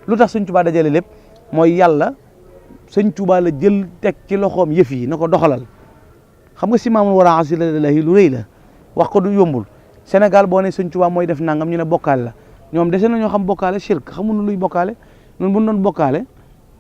lu tax sëñ Tuubaa dajale lépp mooy yàlla sëñ Tuubaa la jël teg ci loxoom yëf yi na ko doxalal xam nga si maamul war a asilahi lu rëy la wax ko du yombul Sénégal boo ne sëñ Tuubaa mooy def nangam ñu ne bokkaale la ñoom dese na ñoo xam bokkaale shirk xamuñu luy bokkaale ñun bu ñu doon bokkaale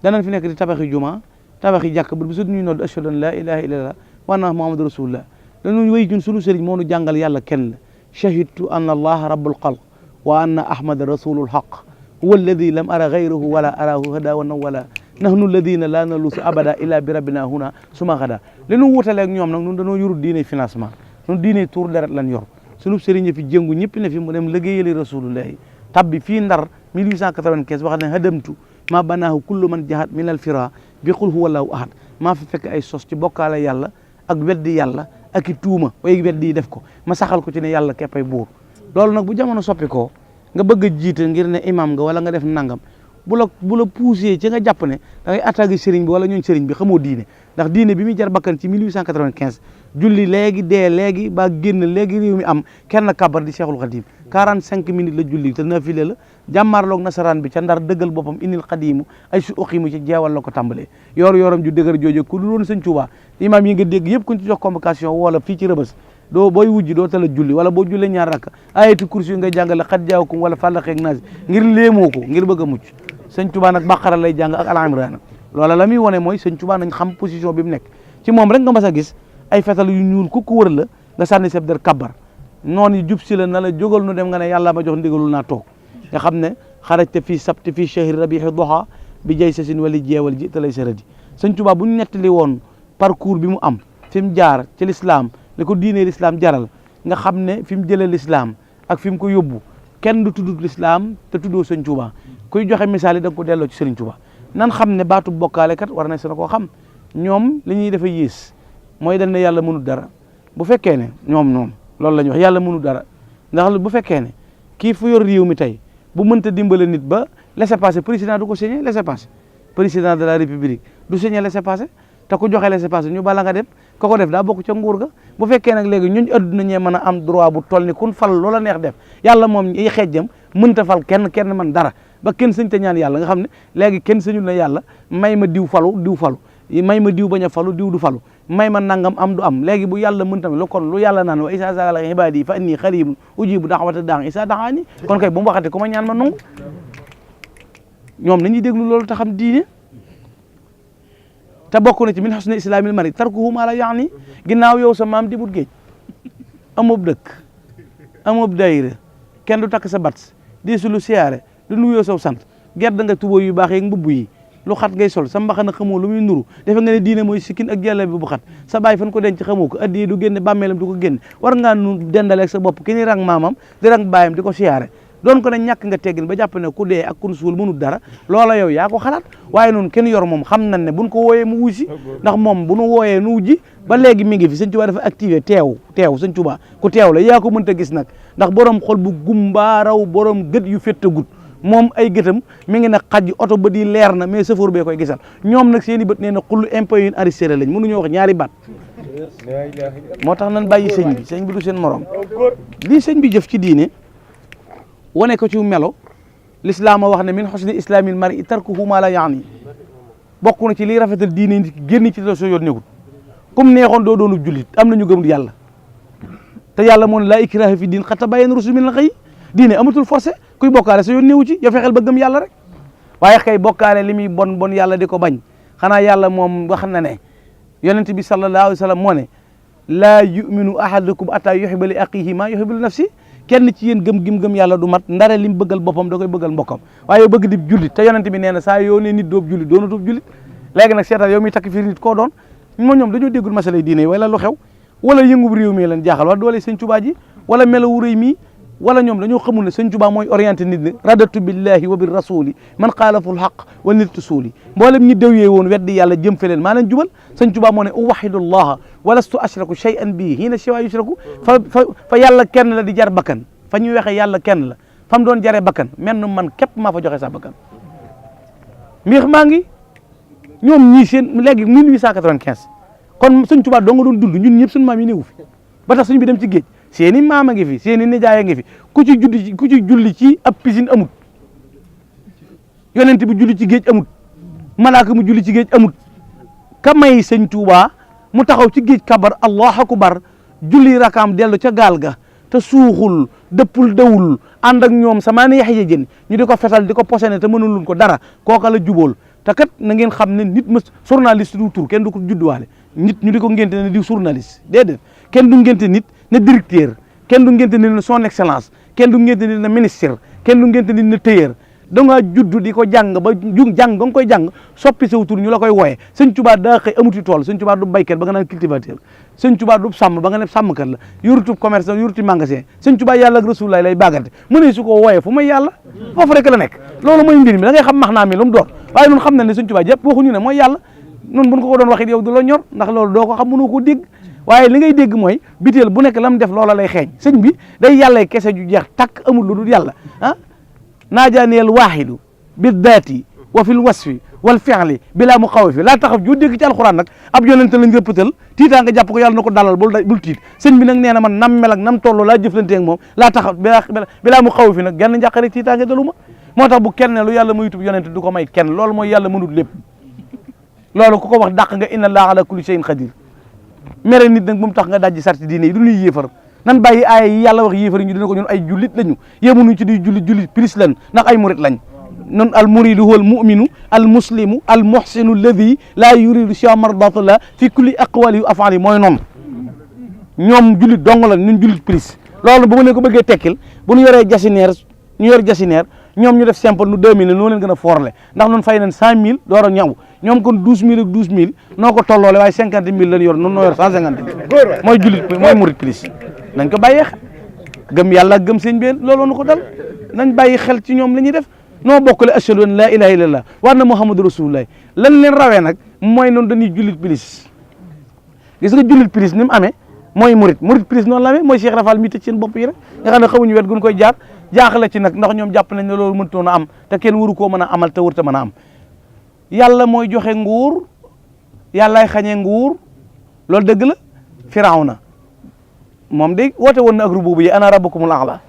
danañ fi nekk di tabaxi juma tabaxi jàkk bu su ñuy nodd ashhadu an la ilaha illallah wa anna muhammadu rasulullah dañu wéy ñun sunu sëriñ moo nu jàngal yàlla kenn la shahidtu anna allaha rabbul xalq wa anna ahmada rasulul haq huwa alladi lam ara gayrahu wala arahu hada wa nawala nahnu alladina la nalusu abada illa bi rabbina huna suma xada li nu wutaleeg ñoom nag ñun dañoo yorul diine financement ñun diine tour deret lan yor sunu sëriñ fi jëngu ñëpp ne fi mu dem liggéeyali rasulullahi tabbi fii Ndar 1895 wax ne hadamtu ma banaahu kullu man jahat min al fira bi qul huwa allahu ahad maa fi fekk ay sos ci bokkaale yàlla ak weddi yàlla ak i tuuma way weddi yi def ko ma saxal ko ci ne yàlla képpay buur loolu nag bu jamono soppi ko nga bëgg a jiite ngir ne imam nga wala nga def nangam bu la poussé ci nga jàpp ne da ngay attaqué sëriñ bi wala ñooñ sëriñ bi xamoo diine ndax diine bi muy jar bakkan ci 1895 julli léegi dee léegi ba génn léegi réew mi am kenn kabar di Cheikhul Khadim 45 minutes la julli te nafile la jàmmaarloog nasaraan bi ca Ndar dëggal boppam inil xadimu ay su uqimu ci jeewal la ko tàmbalee yoram ju dëgër jooju ku dul woon sëñ Tuubaa imam yi nga dégg yëpp kuñ ci jox convocation wala fii ci Rëbës doo booy wujji doo tala julli wala boo jullee ñaar rakk ayatu kursi yu ngay jàngale xat jaawakum wala fàllaxeeg naasi ngir léemoo ko ngir bëgg a mucc sëñ Tuubaa nag Baqara lay jàng ak Al Imraan loola la muy wone mooy sëñ Tuubaa nañ xam position bi mu nekk ci moom rek nga mas a gis ay fetal yu ñuul ku ko wër la nga sànni seb der kabbar noonu yi jub si la na la jógal nu dem nga ne yàlla ma jox ndigalul naa toog nga xam ne xarajte fii sabti fii shahri rabihi doxa bi jay sasin wali jeewal ji te lay saradi sëñ Tuubaa bu ñu nettali woon parcours bi mu am fi mu jaar ci l'islam li ko diinee l'islam jaral nga xam ne fi mu jëlee l'islam ak fi mu ko yóbbu kenn du tudd l'islam te tuddoo sëñ Tuubaa kuy joxe misaal yi da nga ko delloo ci sëriñ Tuubaa nan xam ne baatu bokkaale kat war na seen koo xam ñoom li ñuy defa yées mooy dañ ne yàlla mënul dara bu fekkee ne ñoom loolu la ñuy wax yàlla mënul dara ndax bu fekkee ne kii fu yor réew mi tey bu mënta dimbale nit ba laissez-passer président du ko signé laissez-passer président de la république du signé laissez-passer te ku joxe laissez-passer ñu bala nga dem ko ko def daa bokk ca nguur ga bu fekkee nag léegi ñooñu adduna ñee mën a am droit bu toll ni kun fal loola neex def yàlla moom ay xeejjam mënta fal kenn man dara ba kenn sëñ te ñaan yàlla nga xam ne léegi kenn sëñul na yàlla may ma diw falu may ma diw bañ a falu diw du falu may ma nangam am du am léegi bu yàlla mën tamit lu kon lu yàlla naan wa isa sa'alaka ibadi fa inni qaribun ujibu da'wata da'i isa da'ani kon kay bu mu waxate ku ma ñaan ma nangu ñoom nañuy déglu loolu te xam diine te bokk na ci min husni islamil mari tarkuhu ma la yaani ginnaaw yow sa maam di but géej amub dëkk amub dayra kenn du takk sa bat di su lu siyaare du nuyoo saw sant gerte nga tubóo yu baax yeeg mbubb yi lu xat ngay sol sa mbaxana xamoo lu muy nuru defe nga ne diine mooy sikkin ak jàlla bi bu xat sa baay fan ko denc xamoo ko addiye du génne bàmmeelam du ko génne war ngaa nu dendaleeg sa bopp ki ni rang maamam di rang baayam di ko siyaare doon ko ne ñàkk nga teggin ba jàpp ne ku dee ak kun suul mënul dara loola yow yaa ko xalaat waaye noonu kenn yor moom xam nañ ne buñ ko wooyee mu wusi ndax moom bu nu wooyee nu wujji ba léegi mi ngi fi sëñ Tuubaa dafa activé teew sëñ Tuubaa ku teew la yaa ko mënta gis nag ndax borom xol bu gumbaaraw borom gët yu féttagut moom ay gëtam mi ngi nag xaj oto ba di leer na mais chauffeur bee koy gisal ñoom nag seen i bët nee na xullu impôt yu arrêté lañ mënuñoo wax ñaari baat moo tax nan bàyyi sëñ bi du seen morom lii sëñ bi jëf ci diine wane ko ci melo l'islam a wax ne min husni islamil mar'i tarkuhu ma la yaani bokk na ci liy rafetal diine nit génn ci la soo yoon nekkul comme neexoon doo doonu jullit am nañu gëm yàlla te yàlla moo ne laa ikraha fi diin qad tabayyana rushdu minal ghayy diine amatul forcé kuy bokkaale sa yoon newu ci yow fexeel ba gëm yàlla rek waaye kay bokkaale li muy bon yàlla di ko bañ xanaa yàlla moom wax na ne yonent bi sallallahu alayhi wa sallam moo ne laa yuminu ahadukum ataa yuhibba li axihi maa yuhibbu li nafsi kenn ci yéen gëm yàlla du mat ndare lim bëggal boppam da koy bëggal mbokkam waaye bëgg di jullit te yonent bi nee na saa yoo ne nit doob jullit doonatub jullit léegi nag seetal yow miy takk fii nit koo doon ñoom dañoo déggul masalay diine yi wala lu xew wala yëngub réew mi leen jaaxal wala doole sëñ Tuubaa ji wala melawu rëy mii wala ñoom dañoo xamul ne sëñ Tuubaa mooy orienté nit ñi radatu billahi wa bir rasuli man xaalaful xaq wa niltu suuli mboolem ñi déwyee woon weddi yàlla jëm feleen maa leen jubal sëñ Tuubaa moo ne uwahidullaha walastu ashraku shay'an bii hiina siwa yushraku fa yàlla kenn la di jar bakkan fa ñuy waxee yàlla kenn la fa mu doon jaree bakkan menn man képp maa fa joxe sa bakkan miix maa ngi ñoom ñii seen léegi 1895 kon sëñ Tuubaa doo nga doon dund ñun ñëpp suñu maam yi néewu fi ba tax suñu bi dem ci géej seeni maama ngi fi seeni nijaay ngi fi ku ci julli ci ab piscine amut yonent bi julli ci géej amut malaaka mu julli ci géej amut ka may sëñ Tuubaa mu taxaw ci géej kabar allahu akbar julli rakaam dellu ca gaal ga te suuxul dëppul dawul ànd ak ñoom samaani yax jën ñu di ko fetal di ko posene te mënuluñ ko dara kooka la jubóol te kat na ngeen xam ne nit ma journaliste du tur kenn du ko judduwaale nit ñu di ko ngénte ne di journaliste déedéet kenn du ngénte nit ne directeur kenn du ngénte nit ne son excellence kenn du ngénte nit ne ministre kenn du ngénte nit ne tailleur da ngaa judd di ko jàng ba jàng nga koy jàng soppi saw tur ñu la koy wooye sëñ Tuubaa daa xëy amuti tool sëñ Tuubaa du baykat ba nga naan cultivateur sëñ Tuubaa du sàmm ba nga ne sàmmkat la yorutub commerce yoruti magasin sëñ Tuubaa yàlla ak Rasulullaah lay bàggante mu ne su ko wooyee fu may yàlla foofu rek la nekk loolu mooy mbir mi da ngay xam max naa mi lu mu doon waaye nun xam na ne sëñ Tuubaa jëpp waxuñu ne mooy yàlla nun buñ ko doon waxit yow du la ñor ndax loolu doo ko xam mënoo ko dégg waaye li ngay dégg mooy biteel bu nekk la mu def loola lay xeeñ sëñ bi day yàllay kese ju jeex takk amul lu dul yàlla ah naajaaneel waaxidu bi daati wa fil wasfi wal fi'li bilaa mu xaw fi laa taxaw ju dégg ci alxuraan nag ab yonente lañ rëppatal tiitaa nga jàpp ko yàlla na ko dalal bul tiit sëñ bi nag nee na man nam mel ak nam toll laa jëflante ak moom laa taxaw bilaa mu xaw fi nag genn njàqare tiitaa nga dalu ma moo tax bu kenn ne lu yàlla mayutub yonente du ko may kenn loolu mooy yàlla mënut lépp loolu ku ko wax dàq nga inna allaha ala kulli shay'in qadir mere nit nag bu mu tax nga dajji sarti diine yi du ñuy yéefar nan bàyyi aaya yi yàlla wax yéefar ñu dina ko ñun ay jullit lañu yemunuñ ci di jullit plus lan ndax ay murit lañ non al muridu huwa al muminu al muslimu al muhsinu alladi laa yuridu siwa mardatullah fi kulli aqwali wa afali mooy noonu ñoom jullit dong la ñun jullit plus loolu bu ma leen ko bëggee tekkil bu ñu yoree jasineer ñu yor jasineer ñoom ñu def simple nu 2000 noo leen gën a forle ndax noonu fay nañ 100000 door a ñaw ñoom kon 12000 ak 12000 noo ko tolloole waaye 50000 lañ yor noonu noo yor 150 mooy jullit mooy murit plus nañ ko bàyyee xel gëm yàlla gëm sëñ bi looloo nu ko dal nañ bàyyi xel ci ñoom la ñuy def noo bokkale ashhadu an laa ilaha illallah wa anna muhammadu rasulullah lan leen rawee nag mooy noonu dañuy jullit plus gis nga jullit plus ni mu amee mooy murit plus noonu la amee mooy Cheikh Rafal mi tëj seen bopp yi rek nga xam ne xamuñu wet gun koy jaar jaaxle ci nag ndax ñoom jàpp nañ ne loolu mënutoon a am te kenn waru koo mën a amal te wërta mën a am yàlla mooy joxe nguur yàllaay xañee nguur loolu dëgg la Firawna moom day woote woon na ak rububu yi ana rabbukumul a'la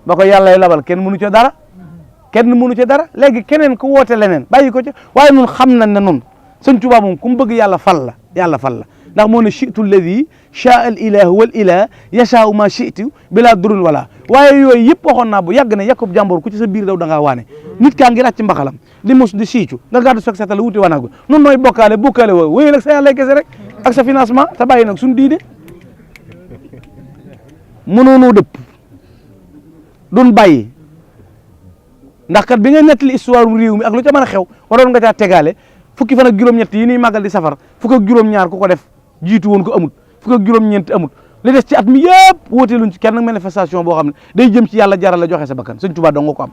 ba ko yàllay labal kenn mënu ca dara léegi keneen ku woote leneen bàyyi ko ca waaye nun xam nañ ne nun sëñ Tuubaa moom ku mu bëgg yàlla fal la ndax moo ne chitu lladi chaa al ilahu wal ilah yashaau ma chitu bila durun wala waaye yooyu yëpp waxoon naa bu yàgg ne yàkkub jàmbor ku ci sa biir daw da ngaa waane nit kaa ngi ràcc mbaxalam di mus di siicu nga gàddu sok setal wuti wanaago nun nooy bokkaale woo wéyal ak sa yàlla kese rek ak sa financement te bàyyi nag suñu diine mënoonoo dëpp duñ bàyyi ndax kat bi nga nettali histoire réew mi ak lu ca mën a xew waroon nga caa tegaale fukki fan ak juróom-ñett yi ñuy màggal di safar fukk ak juróom-ñaar ku ko def jiitu woon ko amut fukk ak juróom-ñeent amut li des ci at mi yëpp wóoteeluñ ci kenn manifestation boo xam ne day jëm ci yàlla jaral la joxe sa bakkan sëñ Tuubaa dong nga ko am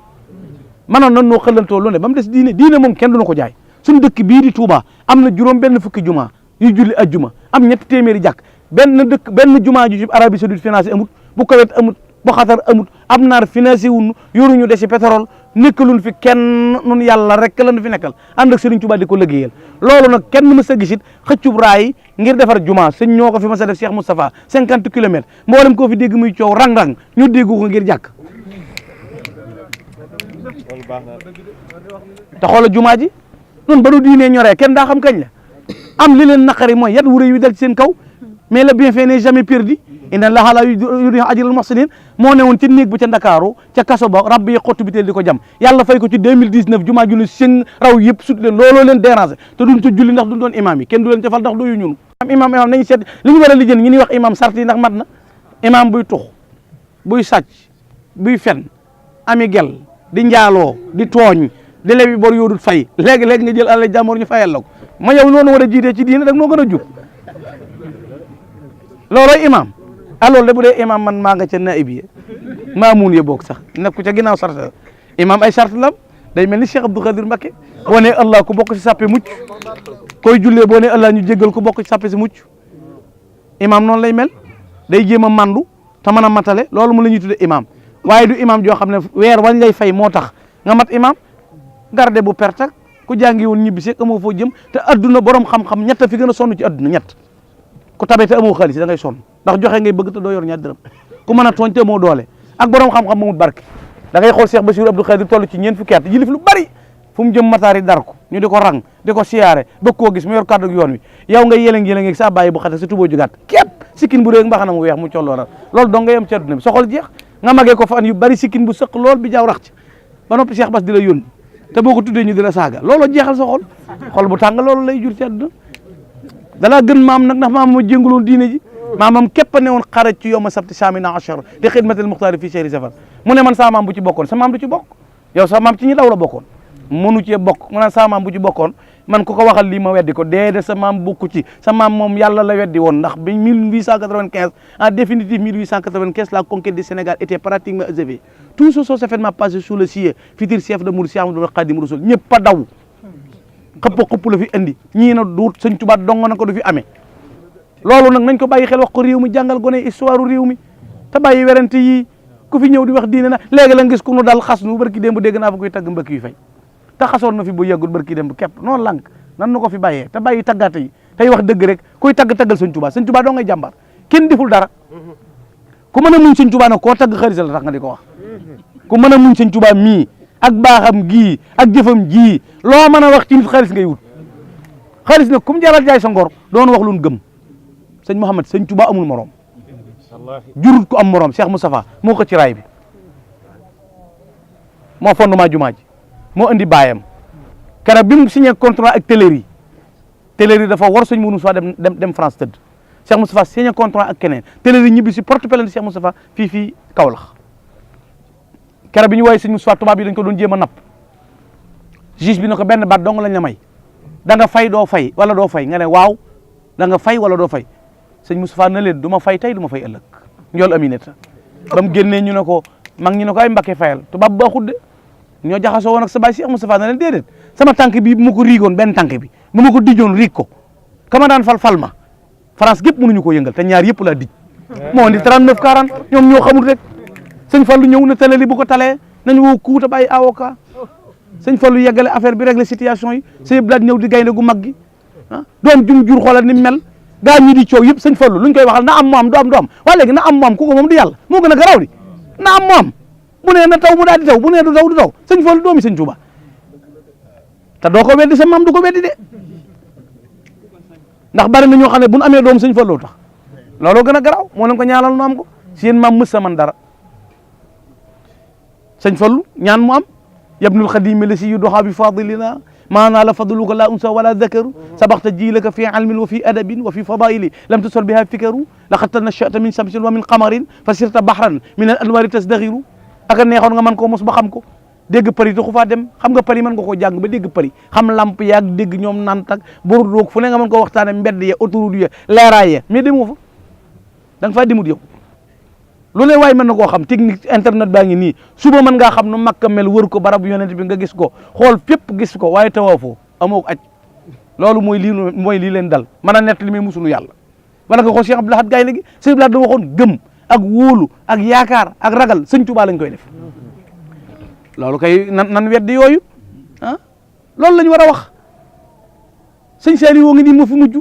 manoon nan noo xëlantoo lu ne ba mu des diine moom kenn duna ko jaay suñu dëkk bii di Touba am na juróom benn fukki juma yu julli ajjuma am ñetti téeméeri jàkk benn juma ju ci Arabie Saoudite financé amut bu Koweït amut bu Xatar amut am naar financé wuñu yoruñu desi pétrole nekkaluñ fi kenn nun yàlla rek lañu fi nekkal ànd ak Serigne Touba di ko liggéeyal loolu nag kenn mës a gisit xëccub raay ngir defar juma sëñ ñoo ko fi mës a def Cheikh Moustapha 50 kilomètres mboolem koo fi dégg muy coow rang-rang ñu déggu ko ngir jàkk te xoola juma ji nun ba nu diinee ñoree kenn daa xam kañ la am li leen naqari mooy yat wuré yu dal ci seen kaw mais le bienfait n'est jamais perdu inna allaha la yudi'u ajral muhsinin moo ne woon ci néeg bu ca Ndakaaru ca kaso ba rabbi yi xottu bi teel di ko jam yàlla fay ko ci 2019 jumaa ju ne seen raw yëpp sut leen looloo leen déranger te duñ ca julli ndax duñ doon imam yi kenn du leen ca fal ndax doyu ñun imam nañu seet li ñu war a lijjën ñi ñuy wax imam sart yi ndax mat na imam buy tux buy sàcc buy fen ami gel di njaaloo di tooñ di lebi bor yoodut fay léegi-léegi nga jël àlal jàmbur ñu fayal la ko ma yow noonu war a jiitee ci diine dag noo gën a jub loolooy imam loolu de bu dee imam man maa nga ca naib yi maamuun ye boog sax nekk ca ginnaaw sart imam ay sart lam day mel ni Cheikh Abdou Khadir Mbacké boo nee Allah ku bokk ci sàppe mucc koy jullee boo nee Allah ñu jéggal ku bokk ci sàppe si mucc imam noonu lay mel day jéem a mandu te mën a matale loolu mu la ñuy tudde imam waaye du imam joo xam ne weer wañ lay fay moo tax nga mat imam garde bu perte ak ku jàngi woon ñibbi seeg amoo foo jëm te adduna borom xam-xam ñett fi gën a sonn ci adduna ñett ku tabe te amoo xaalis da ngay sonn ndax joxe ngay bëgg te doo yor ñaar dërëm ku mën a tooñ te amoo doole ak borom xam-xam mamut barke da ngay xool Cheikh Bassirou Abdou Khadir toll ci ñeent fukki at yilif lu bari fu mu jëm mataari dar ko ñu di ko rang di ko siyaare bëgg koo gis mu yor kàddu yoon wi yow nga yëlëng-yëlëng sa bàyyi bu xate sa tuboo ju gàtt képp sikkin bu réeg mbaxana mu weex mu collooral loolu dong nga yem ci àdduna bi soxol jeex nga magee ko fan yu bari sikkin bu sëq lool bi jaaw rax ci ba noppi Cheikh Bass di la yónni te boo ko tuddee ñu di la saaga looloo jeexal sa xol bu tàng loolu lay jur ci àdduna dalaa gën maam nag ndax maam moo jénguloon diine ji maamam képp a ne woon xaraj ci yowma sabti samina achar di xidmatil muxtaari fii chehri safar mu ne man sa maam bu ci bokkoon sa maam du ci bokk yow sa maam ci ñi daw la bokkoon mënu cee bokk mu naan sa maam bu ci bokkoon man ku ko waxal lii ma weddi ko déedéet sa maam bokku ci sa maam moom yàlla la weddi woon ndax bi 1895 en définitive 1895 la conquête du Sénégal était pratiquement achevée tout ce sont événements passés sous le ciel futur chef de Mouride Cheikh Ahmadou Khadim Rassoul ñëpp a daw xëpp la fi indi ñii na duut Sëñ Tuubaa dong na ko du fi amee loolu nag nañ ko bàyyi xel wax ko réew mi jàngal gone histoire réew mi te bàyyi werante yi ku fi ñëw di wax diine na léegi la gis ku nu dal xas nu barki démb dégg naa fa koy tagg mbëkk yu fay te xasoon na fi bu yàggul barki démb képp noonu lànk nan na ko fi bàyyee te bàyyi taggaate yi tey wax dëgg rek kuy taggal Sëñ Tuubaa doo ngay jàmbaar kenn deful dara ku mën a muñ Sëñ Tuubaa nag koo tagg xarit la tax nga di ko wax ku mën a muñ Sëñ Tuubaa mii ak baaxam gii ak jëfam jii loo mën a wax ci nit xaalis ngay wut xaalis nag kum jaral jaay sa ngor doon wax lu gëm sëñ Mouhamed Sëñ Tuubaa amul morom jurut ko am morom Cheikh Moustapha moo ko ci raay bi moo fondement jumaa ji moo andi baayam keroog bi mu signé contrat ak Teleri dafa war sëñ Moustapha dem France tëdd Cheikh Moustapha signé contrat ak keneen Teleri ñibbi si porte plainte Cheikh Moustapha fii Kaolack keroog bi ñu woowee sëñ Moustapha tubaab yi dañ ko doon jéem a napp juge bi ne ko benn baat dong lañ la may da nga fay doo fay wala doo fay nga ne waaw da nga fay wala doo fay sëñ Moustapha na leen du ma fay tey du ma fay ëllëg njool Aminata ba mu génnee ñu ne ko mag ñu ne ko ay Mbakke fayal tubaab baaxut de ñoo jaxasoo woon ak sa baay Cheikh Moustapha na leen déedéet sama tànk bi bu ma ko riigoon benn tànk bi bu ma ko dijoon riig ko kama daan fal ma France gépp mënuñu ko yëngal te ñaar yëpp laa dij moo indi 39 40 ñoom ñoo xamul rek sëñ Fallou ñëw na tale li bu ko talee nañ woo kuuta bàyyi avocat sëñ Fallou yeggale affaire bi régler situation yi sëñ Blad ñëw di gaynde gu mag gi ah doom jum jur xoolal ni mel gaa ñi di coow yëpp sëñ Fallou luñ koy waxal na am mu am du am waa léegi na am mu am ku ko moom di yàlla moo gën a garaaw di na am mu am bu nee na taw mu daal di taw bu nee du taw du taw sëñ Fallou doomi sëñ Touba te doo ko weddi sa maam du ko weddi de ndax bari na ñoo xam ne bu nu amee doom sëñ Fallou tax looloo gën a garaaw moo leen ko ñaanal nu am ko si yéen maam mës sa man dara sëñ Fallou ñaan mu am yabnul xadimi la si yu doxaa bi fadilina maanaa la fadluka la unsa wala dakaru sabaxta jiilaka fi ilmin wa fi adabin wa fi fadaili lam tusor biha fikaru laqad tanashata min samsin wa min qamarin fa sirta bahran min al anwari tasdaxiru aka neexoon nga mën koo mos ba xam ko dégg përi taxu faa dem xam nga përi mën nga koo jàng ba dégg përi xam lamp yaag dégg ñoom nantak bor doog fu ne nga mën koo waxtaane mbedd ya autoroute ya leeraay ya mais demoo fa da nga faa demut yow lu ne waaye mën na koo xam technique internet baa ngi nii suba mën ngaa xam nu Makka mel wër ko barabu yonent bi nga gis ko xool fépp gis ko waaye tawaafoo amoo aj loolu mooy lii leen dal mën a nett li muy musulu yàlla wala nga xool Cheikh Abdou Lahad gaay léegi Cheikh Abdou Lahad da waxoon gëm ak wóolu ak yaakaar ak ragal sëñ Tuubaa lañ koy def loolu kay nan weddi yooyu ah loolu lañ war a wax sëñ Saliou woo ngi nii moo fi mujj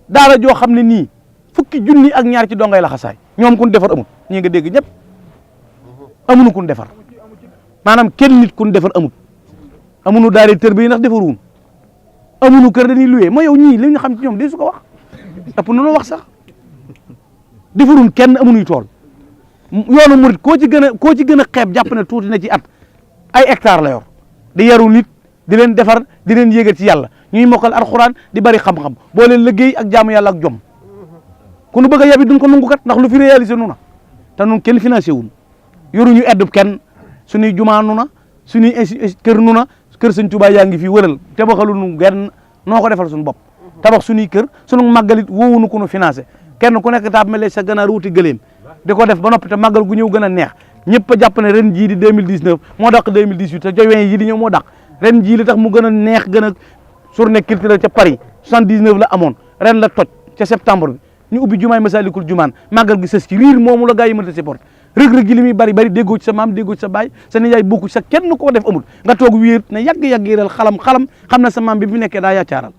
daara joo xam ne nii fukki junni ak ñaar ci dongay la xasaay ñoom kun defar amut ñi nga dégg ñëpp amuñu kun defar maanaam kenn nit kun defar amut amuñu daare tër bi ndax defaruwun amuñu kër dañuy luwee ma yow ñii li ñu xam ci ñoom di su ko wax ëpp nañoo wax sax defaruwun kenn amuñuy tool yoonu murit koo ci gën a xeeb jàpp ne tuuti na ci at ay hectare la yor di yaru nit di leen defar di leen yéegal ci yàlla ñuy mokkal alxuraan di bari xam-xam boo leen liggéey ak jaamu yàlla ak jom ku nu bëgg a yabi duñ ko nungu kat ndax lu fi réalisé nu na te nun kenn financé wun yoruñu eddub kenn suñuy jumaa nu na suñuy kër nu na kër sëñ Tuubaa yaa ngi fii wëral tabaxalu nu genn noo ko defal suñu bopp tabax suñuy kër suñu màggalit woowunu ku nu financé kenn ku nekk taab mele sa ganaar wuti gëléem di ko def ba noppi te màggal gu ñëw gën a neex ñëpp a jàpp ne ren jii di 2019 moo dàq 2018 te jowen yi di ñëw moo dàq ren jii li tax mu gën a neex gën a journée culturelle ca Paris 79 la amoon ren la toj ca septembre bi ñu ubbi jumaay Masalikul Jumaan màggal gi sës ci riir moomu la gaa yi mënta supporté rëg-rëg gi li muy bari bari déggoo ci sa maam déggoo ci sa baay sa nijaay bokku ci sa kenn koo def amul nga toog wéer ne yàgg-yàgg yiral xalam xam na sa maam bi fi nekkee daa yaacaaral